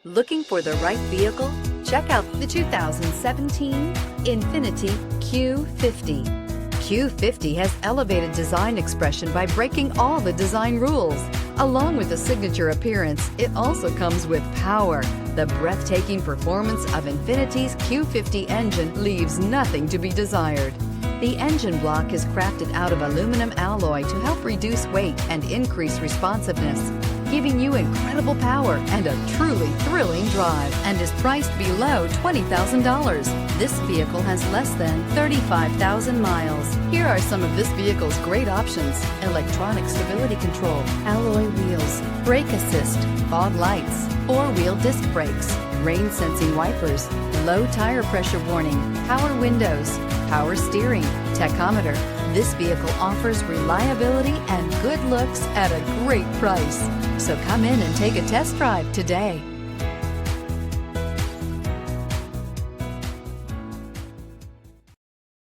Looking for the right vehicle? Check out the 2017 Infiniti Q50. Q50 has elevated design expression by breaking all the design rules. Along with a signature appearance, it also comes with power. The breathtaking performance of Infiniti's Q50 engine leaves nothing to be desired. The engine block is crafted out of aluminum alloy to help reduce weight and increase responsiveness, giving you incredible power and a truly thrilling drive, and is priced below $20,000. This vehicle has less than 35,000 miles. Here are some of this vehicle's great options: electronic stability control, alloy wheels, brake assist, fog lights, four-wheel disc brakes, rain sensing wipers, low tire pressure warning, power windows, power steering, tachometer. This vehicle offers reliability and good looks at a great price. So come in and take a test drive today.